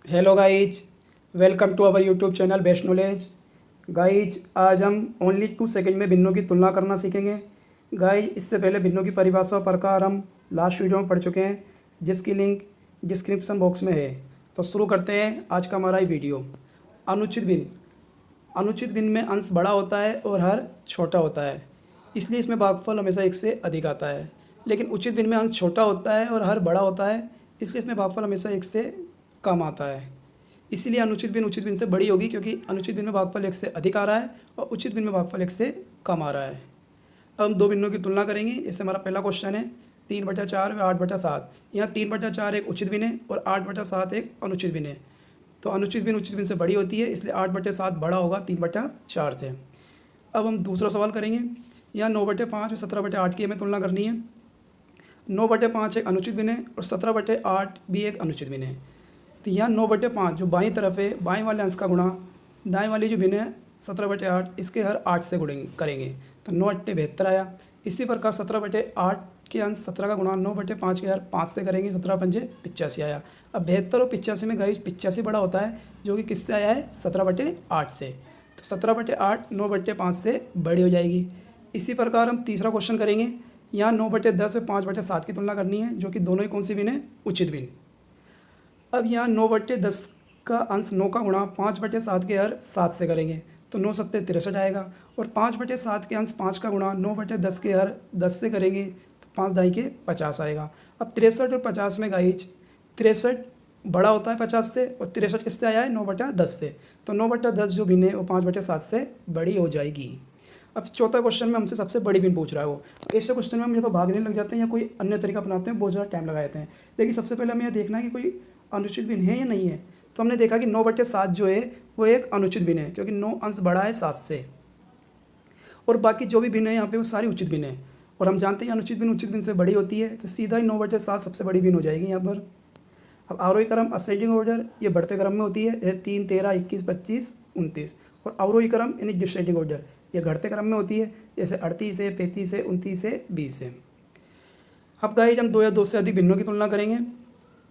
Hello guys, welcome to our YouTube channel best knowledge. Guys आज हम only 2 second में भिन्नों की तुलना करना सीखेंगे। गाइज इससे पहले भिन्नों की परिभाषा और प्रकार हम लास्ट वीडियो में पढ़ चुके हैं, जिसकी लिंक डिस्क्रिप्शन बॉक्स में है। तो शुरू करते हैं आज का हमारा ये वीडियो। अनुचित भिन्न। अनुचित भिन्न में अंश बड़ा होता है और हर छोटा होता है, इसलिए इसमें भागफल हमेशा एक से अधिक आता है। लेकिन उचित भिन्न में अंश छोटा होता है और हर बड़ा होता है, इसलिए इसमें भागफल हमेशा एक से कम आता है। इसीलिए अनुचित भिन्न उचित भिन्न से बड़ी होगी, क्योंकि अनुचित भिन्न में भागफल एक से अधिक आ रहा है और उचित भिन्न में भागफल एक से कम आ रहा है। अब हम दो भिन्नों की तुलना करेंगे। जैसे हमारा पहला क्वेश्चन है 3/4 व 8/7। यहाँ 3/4 एक उचित भिन्न है और 8/7 एक अनुचित भिन्न है। तो अनुचित भिन्न उचित भिन्न से बड़ी होती है, इसलिए 8/7 बड़ा होगा 3/4 से। अब हम दूसरा सवाल करेंगे। यहाँ 9/5 और 17/8 की हमें तुलना करनी है। 9/5 एक अनुचित भिन्न है और 17/8 भी एक अनुचित भिन्न है। तो यहाँ 9/5 जो बाईं तरफ है, बाईं वाले अंश का गुणा दाएं वाली जो भिन्न है 17/8, इसके हर 8 से करेंगे तो 9/72 आया। इसी प्रकार 17/8 के अंश 17 का गुणा 9/5 के हर 5 से करेंगे, 17×5 = 85 आया। अब 72 और 85 में गाइस 85 बड़ा होता है, जो कि किससे आया है 17/8 से। तो 17/8 9/5 से बड़ी हो जाएगी। इसी प्रकार हम तीसरा क्वेश्चन करेंगे। यहाँ 9/10 और 5/7 की तुलना करनी है, जो कि दोनों ही कौन सी भिन्न है, उचित भिन्न। अब यहाँ 9/10 का अंश 9 का गुणा 5/7 के हर 7 से करेंगे तो 9×7 = 63 आएगा। और 5/7 के अंश 5 का गुणा 9/10 के हर 10 से करेंगे तो 5×2 = 50 आएगा। अब 63 और 50 में गाइज 63 बड़ा होता है 50 से और 63 किससे आया है 9/10 से। तो 9/10 जो भिन्न है वो 5/7 से बड़ी हो जाएगी। अब चौथा क्वेश्चन में हमसे सबसे बड़ी भिन्न पूछ रहा है वो। ऐसे क्वेश्चन में हम या तो भागने लग जाते हैं या कोई अन्य तरीका अपनाते हैं, बहुत ज़्यादा टाइम लगा देते हैं। लेकिन सबसे पहले हमें यह देखना है कि कोई अनुचित भिन्न है या नहीं है। तो हमने देखा कि 9/7 जो है वो एक अनुचित भिन्न है, क्योंकि 9 अंश बड़ा है 7 से। और बाकी जो भी भिन्न है यहाँ पे वो सारी उचित भिन्न है। और हम जानते हैं अनुचित भिन्न उचित भिन्न से बड़ी होती है, तो सीधा ही 9/7 सबसे बड़ी भिन्न हो जाएगी यहाँ पर। अब आरोही क्रम असेंडिंग ऑर्डर ये बढ़ते क्रम में होती है, 3, 13, 21, 25, 29। और अवरोही क्रम यानी डिसेंडिंग ऑर्डर ये घटते क्रम में होती है, जैसे 38 है, 35 है, 29 है, 20 है। अब गाइस हम 2 या 2 से अधिक भिन्नों की तुलना करेंगे।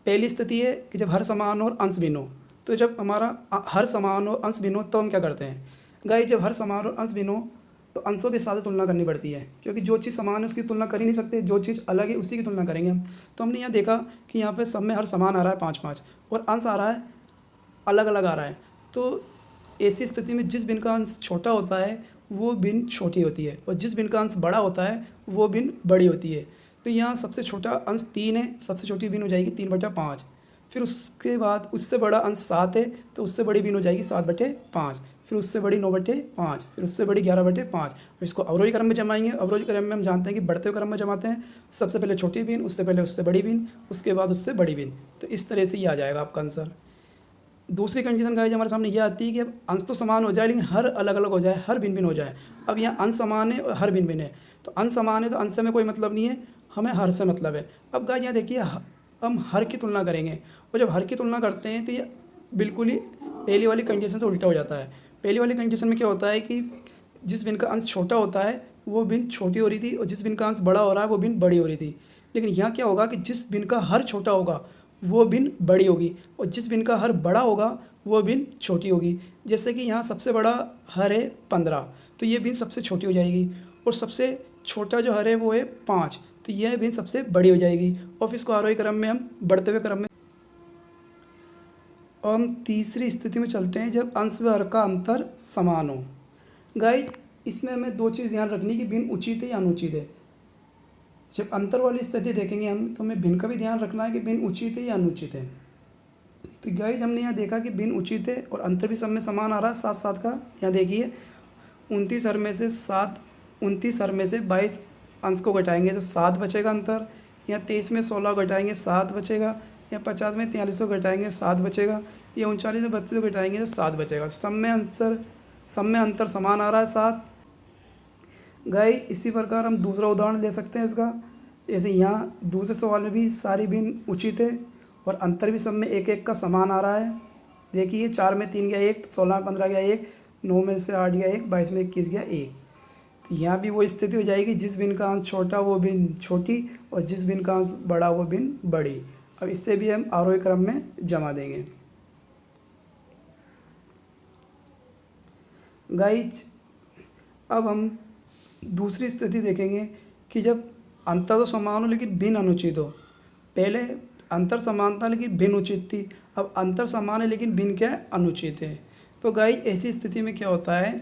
पहली स्थिति है कि जब हर समान और अंश भिन्न हो। तो जब हमारा हर समान और अंश भिन्न हो तो हम क्या करते हैं गाइस, जब हर समान और अंश भिन्न हो तो अंशों के साथ तुलना करनी पड़ती है, क्योंकि जो चीज़ समान है उसकी तुलना कर ही नहीं सकते, जो चीज़ अलग है उसी की तुलना करेंगे हम। तो हमने यहाँ देखा कि यहाँ पे सब में हर समान आ रहा है 5-5 और अंश आ रहा है अलग अलग आ रहा है। तो ऐसी स्थिति में जिस भिन्न का अंश छोटा होता है वो भिन्न छोटी होती है और जिस भिन्न का अंश बड़ा होता है वो भिन्न बड़ी होती है। तो यहाँ सबसे छोटा अंश 3 है, सबसे छोटी भिन्न हो जाएगी 3/5। फिर उसके बाद उससे बड़ा अंश 7 है, तो उससे बड़ी भिन्न हो जाएगी 7/5। फिर उससे बड़ी 9/5, फिर उससे बड़ी 11/5। इसको अवरोही क्रम में जमाएंगे। अवरोही क्रम में हम जानते हैं कि बढ़ते हुए क्रम में जमाते हैं। सबसे पहले छोटी भिन्न, उससे पहले उससे बड़ी भिन्न, उसके बाद उससे बड़ी भिन्न। तो इस तरह से ये आ जाएगा आपका आंसर। दूसरी कंडीशन गाइस हमारे सामने ये आती है कि अब अंश तो समान हो जाए लेकिन हर अलग अलग हो जाए, हर भिन्न भिन्न हो जाए। अब यहाँ अंश समान है और हर भिन्न भिन्न है। तो अंश समान है तो अंश से हमें कोई मतलब नहीं है, हमें हर से मतलब है। अब गाइस यहाँ देखिए हम हर की तुलना करेंगे और जब हर की तुलना करते हैं तो ये बिल्कुल ही पहली वाली कंडीशन से उल्टा हो जाता है। पहली वाली कंडीशन में क्या होता है कि जिस भिन्न का अंश छोटा होता है वो भिन्न छोटी हो रही थी और जिस भिन्न का अंश बड़ा हो रहा है वो भिन्न बड़ी हो रही थी। लेकिन यहाँ क्या होगा कि जिस भिन्न का हर छोटा होगा वो भिन्न बड़ी होगी और जिस भिन्न का हर बड़ा होगा वो भिन्न छोटी होगी। जैसे कि यहाँ सबसे बड़ा हर है 15, तो ये भिन्न सबसे छोटी हो जाएगी। और सबसे छोटा जो हर है वो है 5, तो यह भिन्न सबसे बड़ी हो जाएगी। और फिर इसको आरोही क्रम में हम बढ़ते हुए क्रम में। और हम तीसरी स्थिति में चलते हैं जब अंश व हर का अंतर समान हो। गाइस इसमें हमें 2 चीज़ ध्यान रखनी कि भिन्न उचित है या अनुचित है। जब अंतर वाली स्थिति देखेंगे हम तो हमें भिन्न का भी ध्यान रखना है कि भिन्न उचित है या अनुचित है। तो गाइस हमने यहाँ देखा कि भिन्न उचित है और अंतर भी सब में समान आ रहा है 7-7 का। यहाँ देखिए 29 हर में से 22 अंश को घटाएंगे तो 7 बचेगा अंतर। यहाँ 23 में 16 घटाएंगे 7 बचेगा। यहाँ 50 में 43 को घटाएंगे 7 बचेगा। ये 39 में 32 को घटाएंगे तो 7 बचेगा। सब में अंतर समान आ रहा है 7। गाइस इसी प्रकार हम दूसरा उदाहरण ले सकते हैं इसका। जैसे यहाँ दूसरे सवाल में भी सारी भिन्न उचित है और अंतर भी सब में 1-1 का समान आ रहा है। देखिए 4 में 3 गया 1, 16 में 15 गया 1, 9 में से 8 गया 1, 22 में 21 गया 1। तो यहाँ भी वो स्थिति हो जाएगी जिस भिन्न का अंश छोटा वो भिन्न छोटी और जिस भिन्न का अंश बड़ा वो भिन्न बड़ी। अब इससे भी हम आरोही क्रम में जमा देंगे। गाइज अब हम दूसरी स्थिति देखेंगे कि जब अंतर तो समान हो लेकिन भिन्न अनुचित हो। पहले अंतर समान था लेकिन भिन्न उचित थी, अब अंतर समान है लेकिन भिन्न क्या है, अनुचित है। तो गाइज ऐसी स्थिति में क्या होता है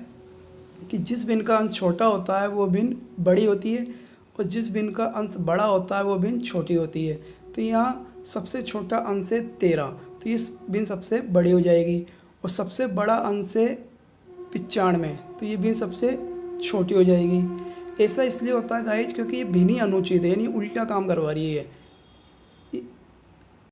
कि जिस भिन्न का अंश छोटा होता है वो भिन्न बड़ी होती है, और जिस भिन्न का अंश बड़ा होता है वो भिन्न छोटी होती है। तो यहाँ सबसे छोटा अंश है 13, तो ये भिन्न सबसे बड़ी हो जाएगी, और सबसे बड़ा अंश है 95, तो ये भिन्न सबसे छोटी हो जाएगी। ऐसा इसलिए होता है गाइज क्योंकि ये भिन्न ही अनुचित है, यानी उल्टा काम करवा रही है।